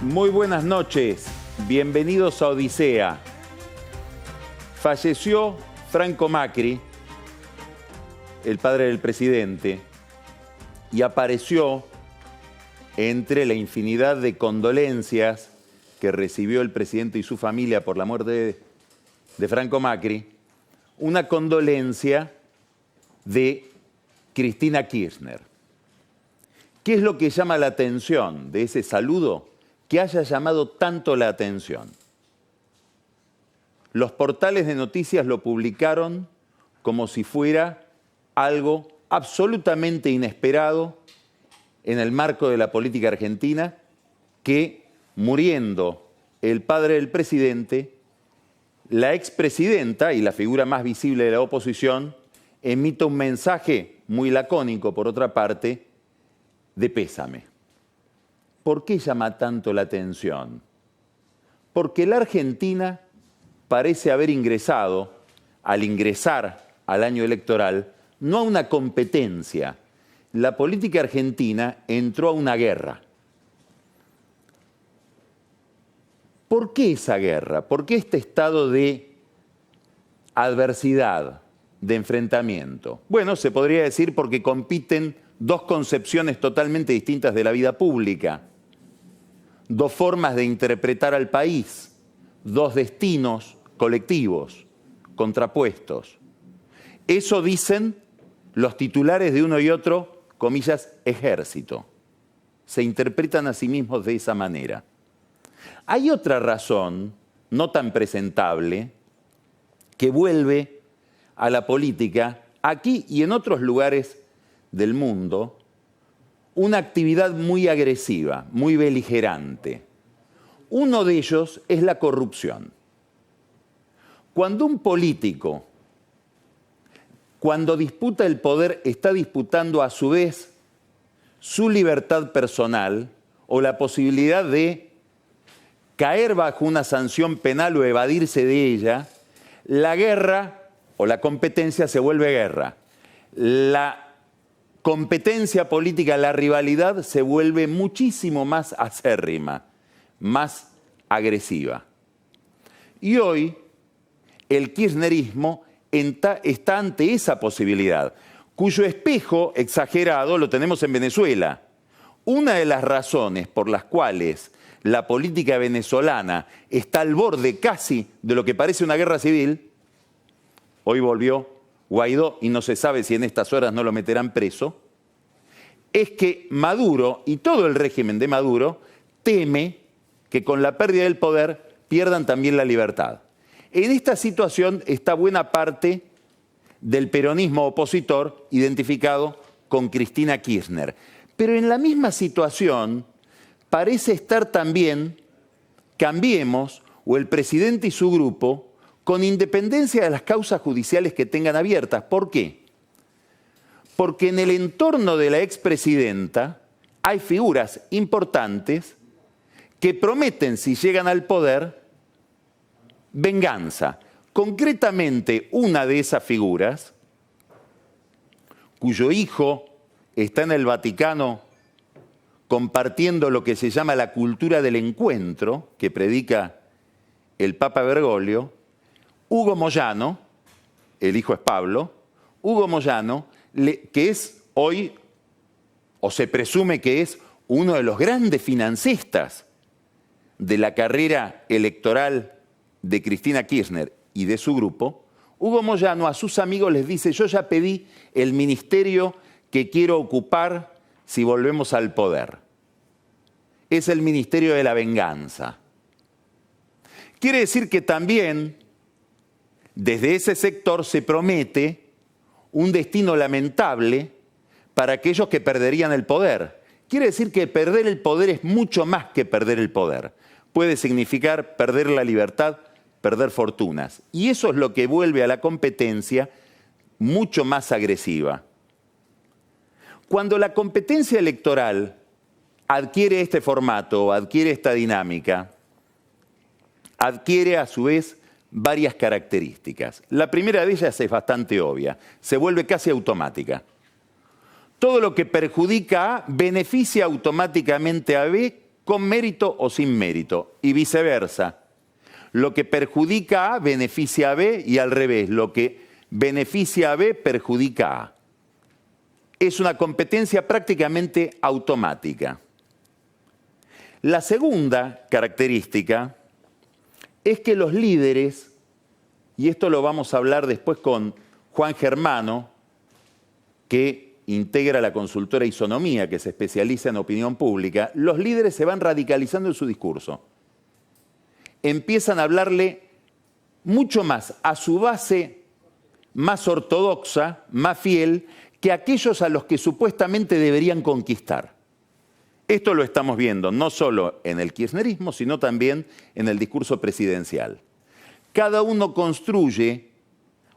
Muy buenas noches, bienvenidos a Odisea. Falleció Franco Macri, el padre del presidente, y apareció entre la infinidad de condolencias que recibió el presidente y su familia por la muerte de Franco Macri, una condolencia de Cristina Kirchner. ¿Qué es lo que llama la atención de ese saludo? Que haya llamado tanto la atención. Los portales de noticias lo publicaron como si fuera algo absolutamente inesperado en el marco de la política argentina, que muriendo el padre del presidente, la expresidenta y la figura más visible de la oposición emite un mensaje muy lacónico, por otra parte, de pésame. ¿Por qué llama tanto la atención? Porque la Argentina parece haber ingresado, al ingresar al año electoral, no a una competencia. La política argentina entró a una guerra. ¿Por qué esa guerra? ¿Por qué este estado de adversidad, de enfrentamiento? Bueno, se podría decir porque compiten dos concepciones totalmente distintas de la vida pública, dos formas de interpretar al país, dos destinos colectivos, contrapuestos. Eso dicen los titulares de uno y otro, comillas, ejército. Se interpretan a sí mismos de esa manera. Hay otra razón, no tan presentable, que vuelve a la política, aquí y en otros lugares del mundo, una actividad muy agresiva, muy beligerante. Uno de ellos es la corrupción. Cuando un político, cuando disputa el poder, está disputando a su vez su libertad personal o la posibilidad de caer bajo una sanción penal o evadirse de ella, la guerra o la competencia se vuelve guerra. La competencia política, la rivalidad, se vuelve muchísimo más acérrima, más agresiva. Y hoy el kirchnerismo está ante esa posibilidad, cuyo espejo exagerado lo tenemos en Venezuela. Una de las razones por las cuales la política venezolana está al borde casi de lo que parece una guerra civil, hoy volvió Guaidó y no se sabe si en estas horas no lo meterán preso, es que Maduro y todo el régimen de Maduro teme que con la pérdida del poder pierdan también la libertad. En esta situación está buena parte del peronismo opositor identificado con Cristina Kirchner. Pero en la misma situación parece estar también Cambiemos o el presidente y su grupo, con independencia de las causas judiciales que tengan abiertas. ¿Por qué? Porque en el entorno de la expresidenta hay figuras importantes que prometen, si llegan al poder, venganza. Concretamente, una de esas figuras, cuyo hijo está en el Vaticano compartiendo lo que se llama la cultura del encuentro, que predica el Papa Bergoglio, Hugo Moyano, el hijo es Pablo, Hugo Moyano, que es hoy, o se presume que es, uno de los grandes financistas de la carrera electoral de Cristina Kirchner y de su grupo, Hugo Moyano a sus amigos les dice: yo ya pedí el ministerio que quiero ocupar si volvemos al poder. Es el ministerio de la venganza. Quiere decir que también desde ese sector se promete un destino lamentable para aquellos que perderían el poder. Quiere decir que perder el poder es mucho más que perder el poder. Puede significar perder la libertad, perder fortunas. Y eso es lo que vuelve a la competencia mucho más agresiva. Cuando la competencia electoral adquiere este formato, adquiere esta dinámica, adquiere a su vez varias características. La primera de ellas es bastante obvia, se vuelve casi automática. Todo lo que perjudica a beneficia automáticamente a B con mérito o sin mérito, y viceversa. Lo que perjudica a beneficia a B y al revés, lo que beneficia a B perjudica a. Es una competencia prácticamente automática. La segunda característica es que los líderes, y esto lo vamos a hablar después con Juan Germano, que integra la consultora Isonomía, que se especializa en opinión pública, los líderes se van radicalizando en su discurso. Empiezan a hablarle mucho más a su base más ortodoxa, más fiel, que a aquellos a los que supuestamente deberían conquistar. Esto lo estamos viendo no solo en el kirchnerismo, sino también en el discurso presidencial. Cada uno construye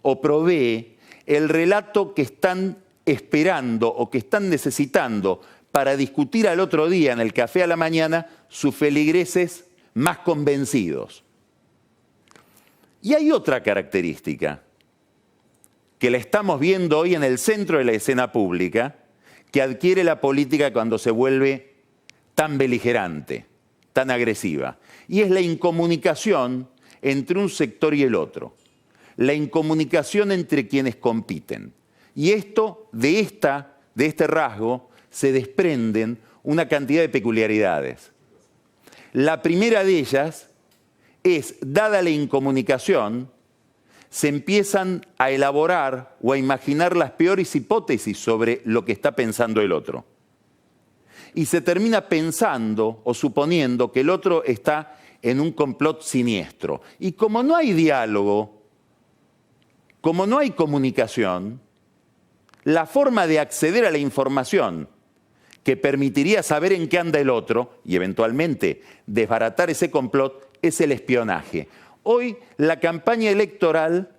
o provee el relato que están esperando o que están necesitando para discutir al otro día en el café a la mañana sus feligreses más convencidos. Y hay otra característica que la estamos viendo hoy en el centro de la escena pública, que adquiere la política cuando se vuelve tan beligerante, tan agresiva, y es la incomunicación entre un sector y el otro, la incomunicación entre quienes compiten. Y de este rasgo se desprenden una cantidad de peculiaridades. La primera de ellas es, dada la incomunicación, se empiezan a elaborar o a imaginar las peores hipótesis sobre lo que está pensando el otro. Y se termina pensando o suponiendo que el otro está en un complot siniestro. Y como no hay diálogo, como no hay comunicación, la forma de acceder a la información que permitiría saber en qué anda el otro y eventualmente desbaratar ese complot es el espionaje. Hoy la campaña electoral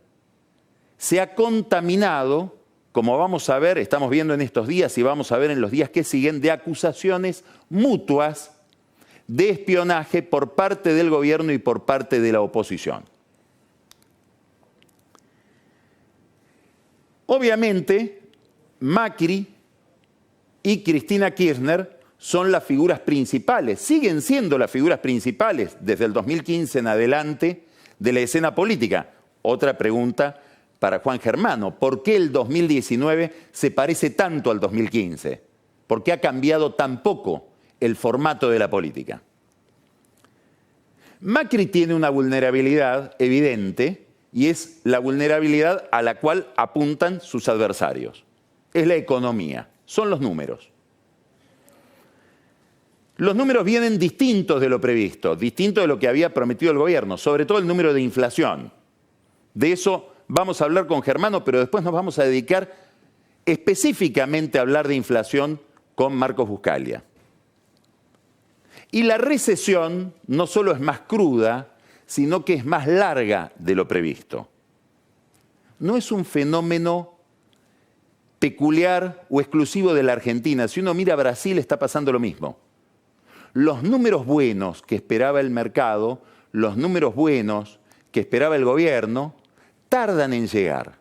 se ha contaminado, como vamos a ver, estamos viendo en estos días y vamos a ver en los días que siguen, de acusaciones mutuas de espionaje por parte del gobierno y por parte de la oposición. Obviamente, Macri y Cristina Kirchner son las figuras principales, siguen siendo las figuras principales desde el 2015 en adelante de la escena política. Otra pregunta para Juan Germano: ¿por qué el 2019 se parece tanto al 2015? ¿Por qué ha cambiado tan poco el formato de la política? Macri tiene una vulnerabilidad evidente y es la vulnerabilidad a la cual apuntan sus adversarios. Es la economía, son los números. Los números vienen distintos de lo previsto, distintos de lo que había prometido el gobierno, sobre todo el número de inflación. De eso vamos a hablar con Germano, pero después nos vamos a dedicar específicamente a hablar de inflación con Marcos Buscaglia. Y la recesión no solo es más cruda, sino que es más larga de lo previsto. No es un fenómeno peculiar o exclusivo de la Argentina. Si uno mira a Brasil, está pasando lo mismo. Los números buenos que esperaba el mercado, los números buenos que esperaba el gobierno, tardan en llegar.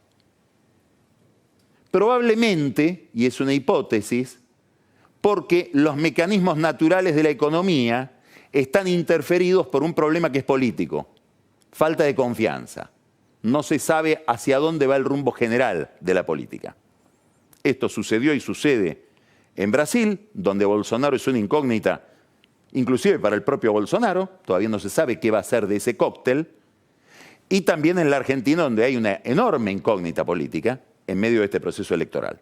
Probablemente, y es una hipótesis, porque los mecanismos naturales de la economía están interferidos por un problema que es político: falta de confianza. No se sabe hacia dónde va el rumbo general de la política. Esto sucedió y sucede en Brasil, donde Bolsonaro es una incógnita, inclusive para el propio Bolsonaro, todavía no se sabe qué va a hacer de ese cóctel, y también en la Argentina, donde hay una enorme incógnita política en medio de este proceso electoral.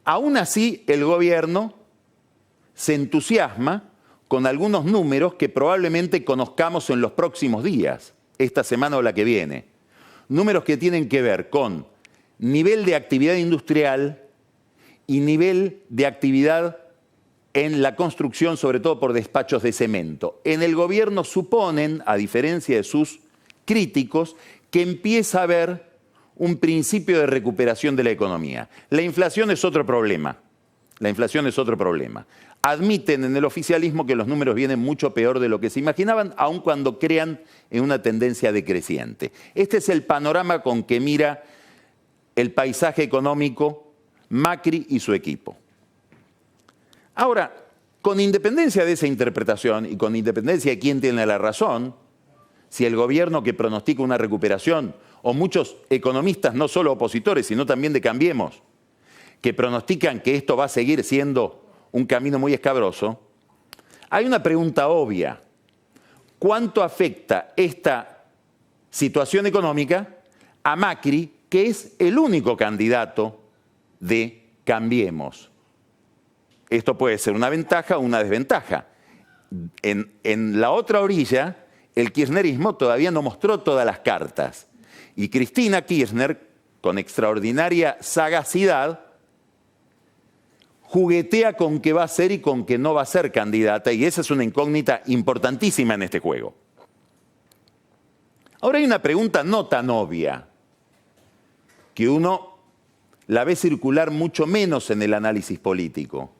Aún así, el gobierno se entusiasma con algunos números que probablemente conozcamos en los próximos días, esta semana o la que viene. Números que tienen que ver con nivel de actividad industrial y nivel de actividad en la construcción, sobre todo por despachos de cemento. En el gobierno suponen, a diferencia de sus críticos, que empieza a haber un principio de recuperación de la economía. La inflación es otro problema. La inflación es otro problema. Admiten en el oficialismo que los números vienen mucho peor de lo que se imaginaban, aun cuando crean en una tendencia decreciente. Este es el panorama con que mira el paisaje económico Macri y su equipo. Ahora, con independencia de esa interpretación y con independencia de quién tiene la razón, si el gobierno que pronostica una recuperación o muchos economistas, no solo opositores, sino también de Cambiemos, que pronostican que esto va a seguir siendo un camino muy escabroso, hay una pregunta obvia. ¿Cuánto afecta esta situación económica a Macri, que es el único candidato de Cambiemos? Esto puede ser una ventaja o una desventaja. En la otra orilla, el kirchnerismo todavía no mostró todas las cartas. Y Cristina Kirchner, con extraordinaria sagacidad, juguetea con qué va a ser y con qué no va a ser candidata, y esa es una incógnita importantísima en este juego. Ahora hay una pregunta no tan obvia, que uno la ve circular mucho menos en el análisis político,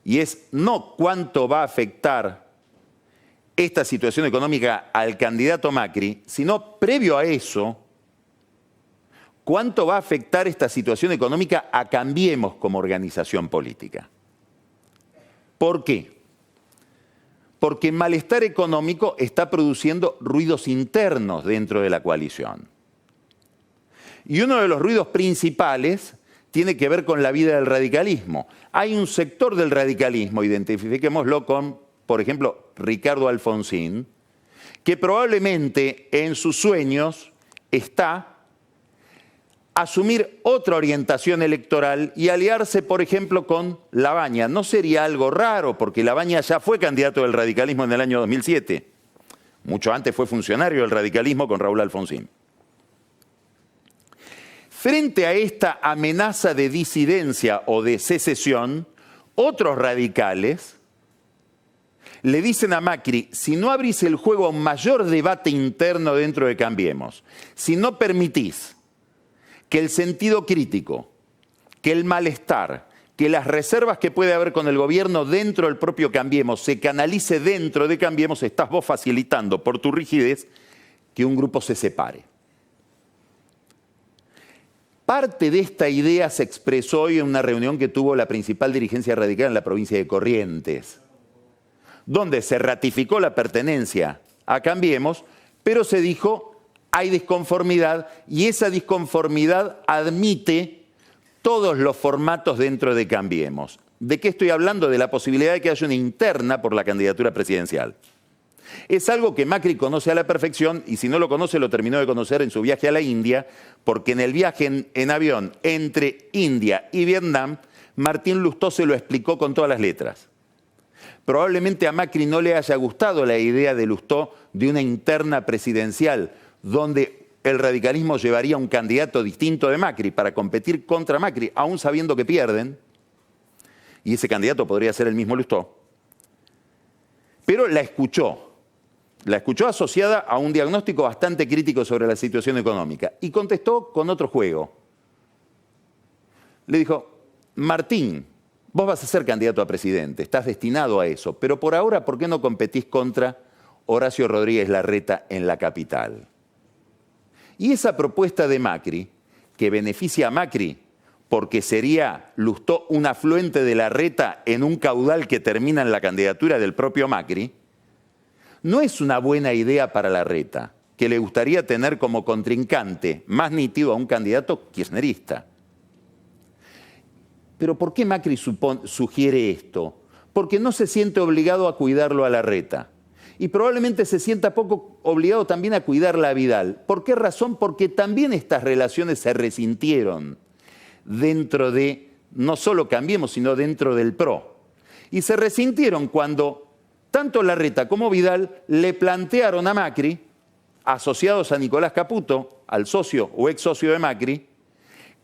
y es no cuánto va a afectar esta situación económica al candidato Macri, sino previo a eso, ¿cuánto va a afectar esta situación económica a Cambiemos como organización política? ¿Por qué? Porque el malestar económico está produciendo ruidos internos dentro de la coalición. Y uno de los ruidos principales tiene que ver con la vida del radicalismo. Hay un sector del radicalismo, identifiquémoslo con, por ejemplo, Ricardo Alfonsín, que probablemente en sus sueños está asumir otra orientación electoral y aliarse, por ejemplo, con Labaña. No sería algo raro, porque Labaña ya fue candidato del radicalismo en el año 2007. Mucho antes fue funcionario del radicalismo con Raúl Alfonsín. Frente a esta amenaza de disidencia o de secesión, otros radicales le dicen a Macri: si no abrís el juego a un mayor debate interno dentro de Cambiemos, si no permitís que el sentido crítico, que el malestar, que las reservas que puede haber con el gobierno dentro del propio Cambiemos se canalice dentro de Cambiemos, estás vos facilitando por tu rigidez que un grupo se separe. Parte de esta idea se expresó hoy en una reunión que tuvo la principal dirigencia radical en la provincia de Corrientes, donde se ratificó la pertenencia a Cambiemos, pero se dijo: hay disconformidad, y esa disconformidad admite todos los formatos dentro de Cambiemos. ¿De qué estoy hablando? De la posibilidad de que haya una interna por la candidatura presidencial. Es algo que Macri conoce a la perfección, y si no lo conoce, lo terminó de conocer en su viaje a la India, porque en el viaje en avión entre India y Vietnam, Martín Lustó se lo explicó con todas las letras. Probablemente a Macri no le haya gustado la idea de Lustó de una interna presidencial, donde el radicalismo llevaría a un candidato distinto de Macri para competir contra Macri, aún sabiendo que pierden, y ese candidato podría ser el mismo Lustó. Pero la escuchó asociada a un diagnóstico bastante crítico sobre la situación económica, y contestó con otro juego. Le dijo: Martín, vos vas a ser candidato a presidente, estás destinado a eso, pero por ahora, ¿por qué no competís contra Horacio Rodríguez Larreta en la capital? Y esa propuesta de Macri, que beneficia a Macri porque sería Lustó un afluente de Larreta en un caudal que termina en la candidatura del propio Macri, no es una buena idea para Larreta, que le gustaría tener como contrincante más nítido a un candidato kirchnerista. Pero ¿por qué Macri sugiere esto? Porque no se siente obligado a cuidarlo a Larreta. Y probablemente se sienta poco obligado también a cuidarla a Vidal. ¿Por qué razón? Porque también estas relaciones se resintieron dentro de, no solo Cambiemos, sino dentro del PRO. Y se resintieron cuando tanto Larreta como Vidal le plantearon a Macri, asociados a Nicolás Caputo, al socio o ex socio de Macri: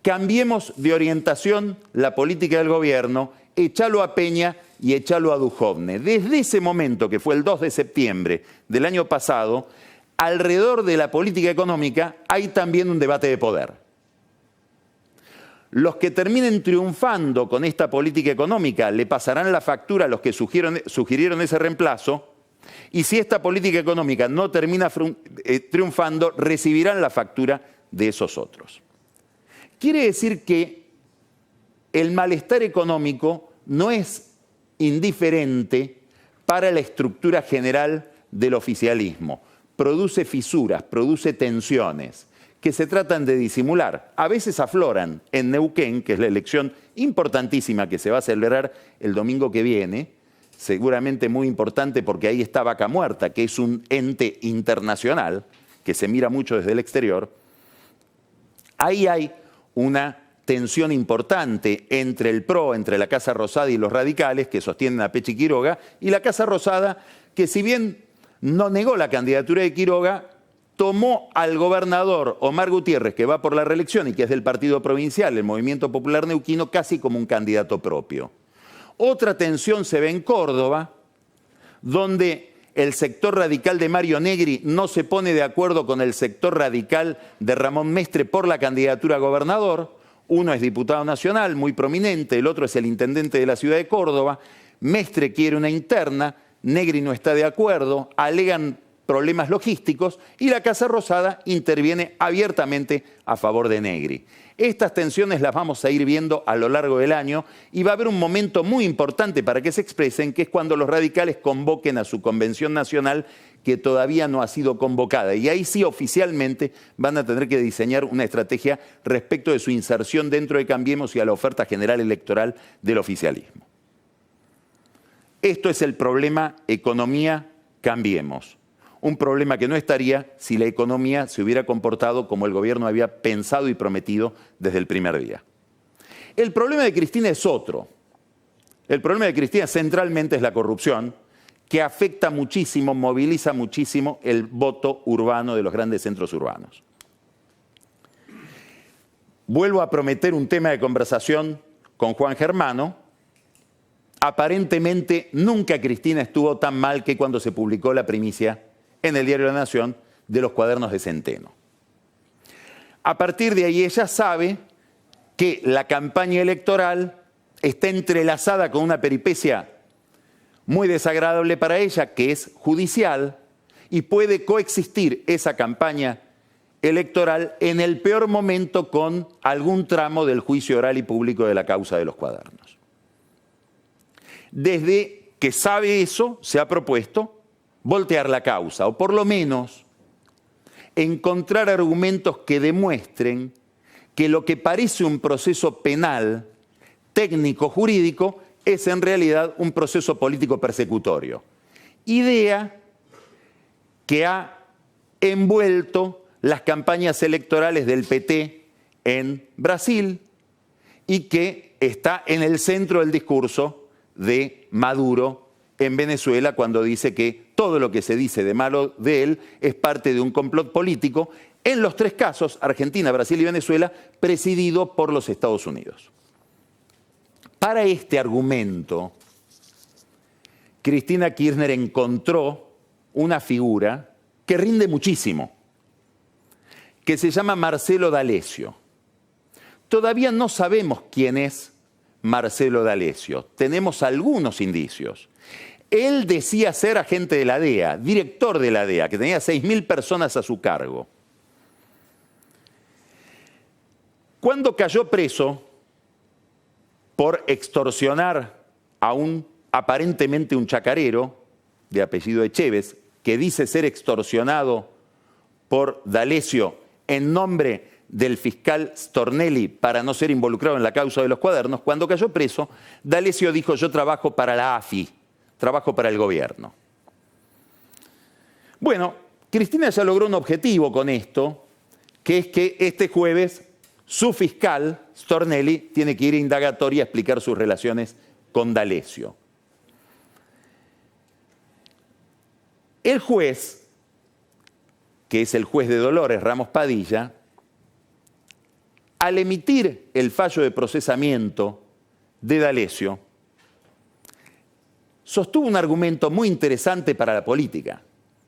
cambiemos de orientación la política del gobierno, echalo a Peña y echalo a Duhovne. Desde ese momento, que fue el 2 de septiembre del año pasado, alrededor de la política económica hay también un debate de poder. Los que terminen triunfando con esta política económica le pasarán la factura a los que sugirieron ese reemplazo, y si esta política económica no termina triunfando, recibirán la factura de esos otros. Quiere decir que el malestar económico no es indiferente para la estructura general del oficialismo. Produce fisuras, produce tensiones que se tratan de disimular. A veces afloran en Neuquén, que es la elección importantísima que se va a celebrar el domingo que viene, seguramente muy importante porque ahí está Vaca Muerta, que es un ente internacional que se mira mucho desde el exterior. Ahí hay una tensión importante entre el PRO, entre la Casa Rosada y los radicales que sostienen a Pechi Quiroga, y la Casa Rosada, que si bien no negó la candidatura de Quiroga, tomó al gobernador Omar Gutiérrez, que va por la reelección y que es del partido provincial, el Movimiento Popular Neuquino, casi como un candidato propio. Otra tensión se ve en Córdoba, donde el sector radical de Mario Negri no se pone de acuerdo con el sector radical de Ramón Mestre por la candidatura a gobernador. Uno es diputado nacional, muy prominente, el otro es el intendente de la ciudad de Córdoba. Mestre quiere una interna, Negri no está de acuerdo, alegan problemas logísticos y la Casa Rosada interviene abiertamente a favor de Negri. Estas tensiones las vamos a ir viendo a lo largo del año y va a haber un momento muy importante para que se expresen, que es cuando los radicales convoquen a su convención nacional, que todavía no ha sido convocada. Y ahí sí oficialmente van a tener que diseñar una estrategia respecto de su inserción dentro de Cambiemos y a la oferta general electoral del oficialismo. Esto es el problema economía, Cambiemos. Un problema que no estaría si la economía se hubiera comportado como el gobierno había pensado y prometido desde el primer día. El problema de Cristina es otro. El problema de Cristina centralmente es la corrupción, que afecta muchísimo, moviliza muchísimo el voto urbano de los grandes centros urbanos. Vuelvo a prometer un tema de conversación con Juan Germano. Aparentemente nunca Cristina estuvo tan mal que cuando se publicó la primicia en el diario La Nación de los cuadernos de Centeno. A partir de ahí ella sabe que la campaña electoral está entrelazada con una peripecia muy desagradable para ella, que es judicial, y puede coexistir esa campaña electoral en el peor momento con algún tramo del juicio oral y público de la causa de los cuadernos. Desde que sabe eso, se ha propuesto voltear la causa, o por lo menos encontrar argumentos que demuestren que lo que parece un proceso penal, técnico, jurídico, es en realidad un proceso político persecutorio. Idea que ha envuelto las campañas electorales del PT en Brasil y que está en el centro del discurso de Maduro en Venezuela cuando dice que todo lo que se dice de malo de él es parte de un complot político, en los tres casos, Argentina, Brasil y Venezuela, presidido por los Estados Unidos. Para este argumento, Cristina Kirchner encontró una figura que rinde muchísimo, que se llama Marcelo D'Alessio. Todavía no sabemos quién es Marcelo D'Alessio, tenemos algunos indicios. Él decía ser agente de la DEA, director de la DEA, que tenía 6.000 personas a su cargo. Cuando cayó preso por extorsionar a aparentemente un chacarero de apellido Echeves, que dice ser extorsionado por D'Alessio en nombre del fiscal Stornelli para no ser involucrado en la causa de los cuadernos, cuando cayó preso, D'Alessio dijo: yo trabajo para la AFI, trabajo para el gobierno. Bueno, Cristina ya logró un objetivo con esto, que es que este jueves su fiscal, Stornelli, tiene que ir a indagatoria a explicar sus relaciones con D'Alessio. El juez, que es el juez de Dolores, Ramos Padilla, al emitir el fallo de procesamiento de D'Alessio, sostuvo un argumento muy interesante para la política.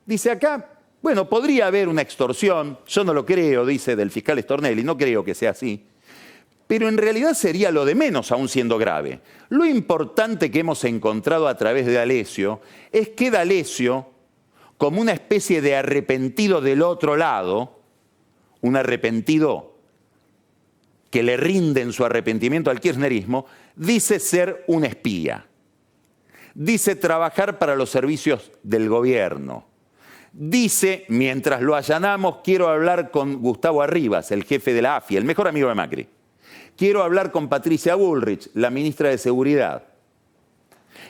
Dice acá, bueno, podría haber una extorsión, yo no lo creo, dice, del fiscal Stornelli, no creo que sea así, pero en realidad sería lo de menos, aún siendo grave. Lo importante que hemos encontrado a través de D'Alessio es que D'Alessio, como una especie de arrepentido del otro lado, un arrepentido que le rinde en su arrepentimiento al kirchnerismo, dice ser un espía. Dice trabajar para los servicios del gobierno. Dice, mientras lo allanamos, quiero hablar con Gustavo Arribas, el jefe de la AFI, el mejor amigo de Macri. Quiero hablar con Patricia Bullrich, la ministra de Seguridad.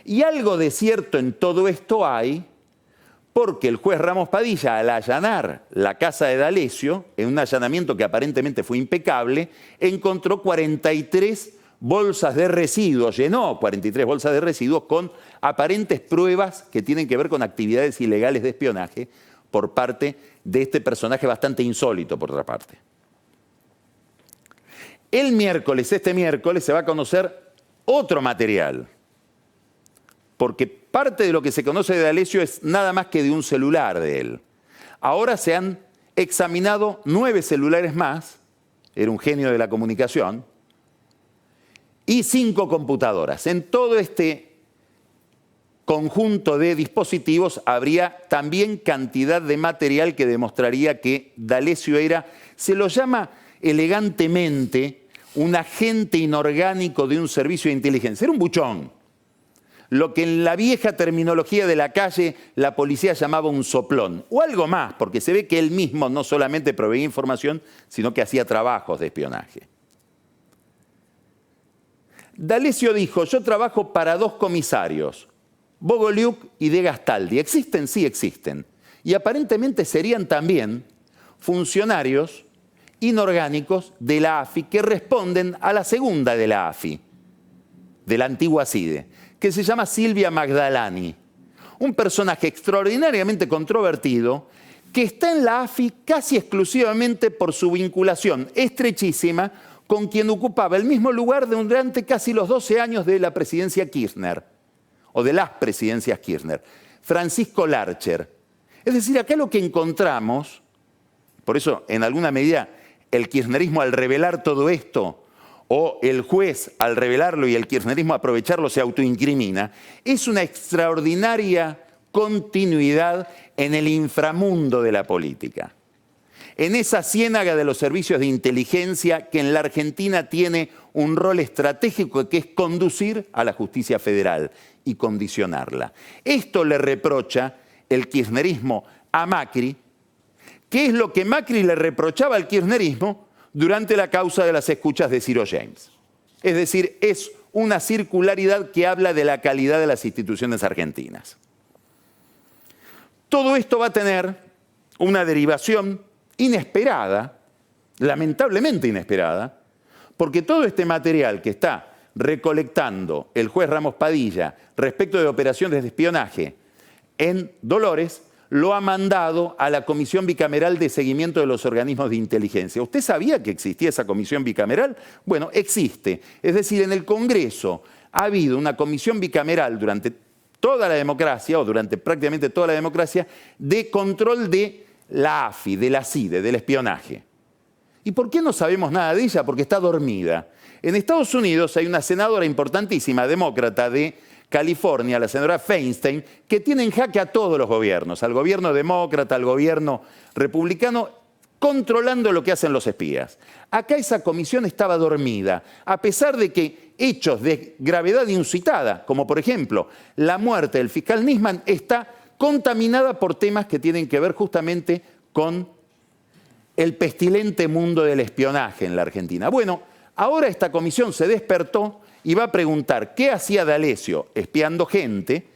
Y algo de cierto en todo esto hay, porque el juez Ramos Padilla, al allanar la casa de D'Alessio, en un allanamiento que aparentemente fue impecable, encontró 43 bolsas de residuos, llenó 43 bolsas de residuos con aparentes pruebas que tienen que ver con actividades ilegales de espionaje por parte de este personaje bastante insólito, por otra parte. Este miércoles, se va a conocer otro material, porque parte de lo que se conoce de D'Alessio es nada más que de un celular de él. Ahora se han examinado 9 celulares más, era un genio de la comunicación, y 5 computadoras. En todo este conjunto de dispositivos habría también cantidad de material que demostraría que D'Alessio era, se lo llama elegantemente, un agente inorgánico de un servicio de inteligencia. Era un buchón. Lo que en la vieja terminología de la calle la policía llamaba un soplón, o algo más, porque se ve que él mismo no solamente proveía información, sino que hacía trabajos de espionaje. D'Alessio dijo, yo trabajo para 2 comisarios, Bogolyuk y De Gastaldi. ¿Existen? Sí, existen. Y aparentemente serían también funcionarios inorgánicos de la AFI que responden a la segunda de la AFI, de la antigua CIDE, que se llama Silvia Magdalani, un personaje extraordinariamente controvertido que está en la AFI casi exclusivamente por su vinculación estrechísima con quien ocupaba el mismo lugar durante casi los 12 años de la presidencia Kirchner, o de las presidencias Kirchner, Francisco Larcher. Es decir, acá lo que encontramos, por eso en alguna medida el kirchnerismo al revelar todo esto, o el juez al revelarlo y el kirchnerismo aprovecharlo se autoincrimina, es una extraordinaria continuidad en el inframundo de la política. En esa ciénaga de los servicios de inteligencia que en la Argentina tiene un rol estratégico que es conducir a la justicia federal y condicionarla. Esto le reprocha el kirchnerismo a Macri, que es lo que Macri le reprochaba al kirchnerismo durante la causa de las escuchas de Ciro James. Es decir, es una circularidad que habla de la calidad de las instituciones argentinas. Todo esto va a tener una derivación inesperada, lamentablemente inesperada, porque todo este material que está recolectando el juez Ramos Padilla respecto de operaciones de espionaje en Dolores, lo ha mandado a la Comisión Bicameral de Seguimiento de los Organismos de Inteligencia. ¿Usted sabía que existía esa comisión bicameral? Bueno, existe. Es decir, en el Congreso ha habido una comisión bicameral durante toda la democracia, o durante prácticamente toda la democracia, de control de la AFI, de la CIDE, del espionaje. ¿Y por qué no sabemos nada de ella? Porque está dormida. En Estados Unidos hay una senadora importantísima, demócrata de California, la senadora Feinstein, que tiene en jaque a todos los gobiernos, al gobierno demócrata, al gobierno republicano, controlando lo que hacen los espías. Acá esa comisión estaba dormida, a pesar de que hechos de gravedad inusitada, como por ejemplo la muerte del fiscal Nisman, está contaminada por temas que tienen que ver justamente con el pestilente mundo del espionaje en la Argentina. Bueno, ahora esta comisión se despertó y va a preguntar qué hacía D'Alessio espiando gente.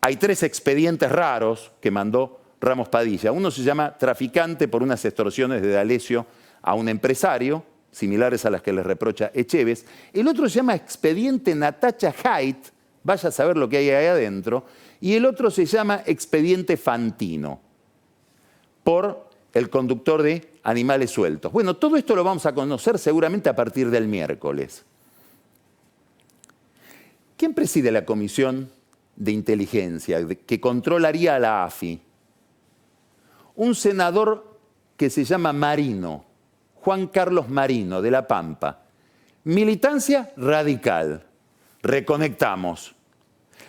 Hay 3 expedientes raros que mandó Ramos Padilla. Uno se llama traficante por unas extorsiones de D'Alessio a un empresario, similares a las que le reprocha Echeves. El otro se llama expediente Natacha Haidt, vaya a saber lo que hay ahí adentro. Y el otro se llama expediente Fantino, por el conductor de animales sueltos. Bueno, todo esto lo vamos a conocer seguramente a partir del miércoles. ¿Quién preside la Comisión de Inteligencia que controlaría a la AFI? Un senador que se llama Marino, Juan Carlos Marino, de La Pampa. Militancia radical. Reconectamos.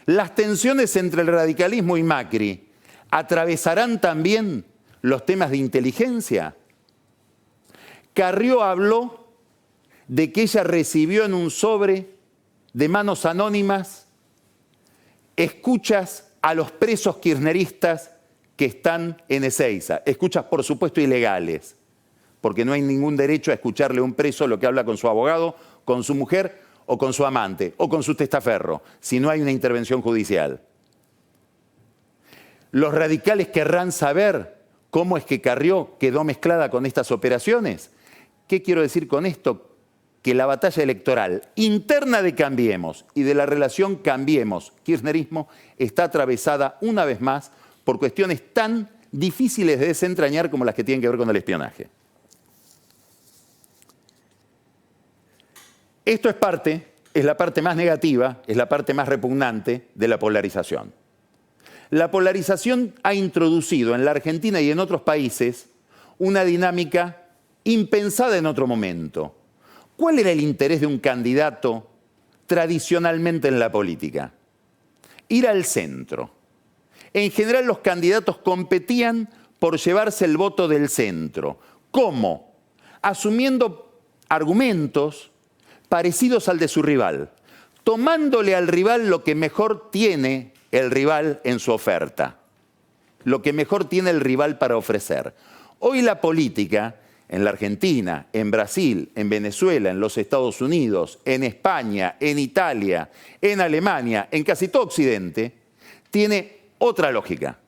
Las tensiones entre el radicalismo y Macri atravesarán también los temas de inteligencia. Carrió habló de que ella recibió en un sobre de manos anónimas escuchas a los presos kirchneristas que están en Ezeiza, escuchas por supuesto ilegales, porque no hay ningún derecho a escucharle a un preso lo que habla con su abogado, con su mujer o con su amante o con su testaferro, si no hay una intervención judicial. Los radicales querrán saber cómo es que Carrió quedó mezclada con estas operaciones. ¿Qué quiero decir con esto? Que la batalla electoral interna de Cambiemos y de la relación Cambiemos-Kirchnerismo está atravesada una vez más por cuestiones tan difíciles de desentrañar como las que tienen que ver con el espionaje. Esto es la parte más negativa, es la parte más repugnante de la polarización. La polarización ha introducido en la Argentina y en otros países una dinámica impensada en otro momento. ¿Cuál era el interés de un candidato tradicionalmente en la política? Ir al centro. En general los candidatos competían por llevarse el voto del centro. ¿Cómo? Asumiendo argumentos parecidos al de su rival, tomándole al rival lo que mejor tiene el rival en su oferta, lo que mejor tiene el rival para ofrecer. Hoy la política, en la Argentina, en Brasil, en Venezuela, en los Estados Unidos, en España, en Italia, en Alemania, en casi todo Occidente, tiene otra lógica.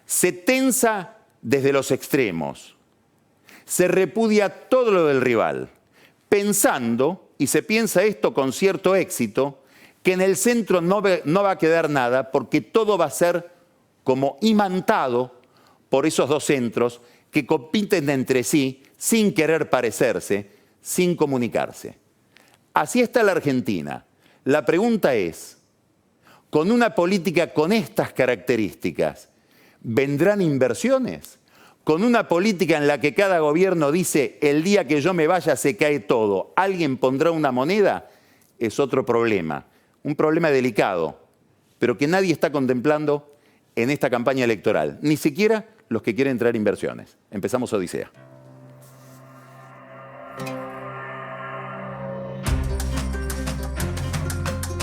Se tensa desde los extremos, se repudia todo lo del rival, pensando, y se piensa esto con cierto éxito, que en el centro no va a quedar nada porque todo va a ser como imantado por esos dos centros que compiten entre sí sin querer parecerse, sin comunicarse. Así está la Argentina. La pregunta es, con una política con estas características, ¿vendrán inversiones? Con una política en la que cada gobierno dice, el día que yo me vaya se cae todo, ¿alguien pondrá una moneda? Es otro problema, un problema delicado, pero que nadie está contemplando en esta campaña electoral, ni siquiera los que quieren traer inversiones. Empezamos Odisea.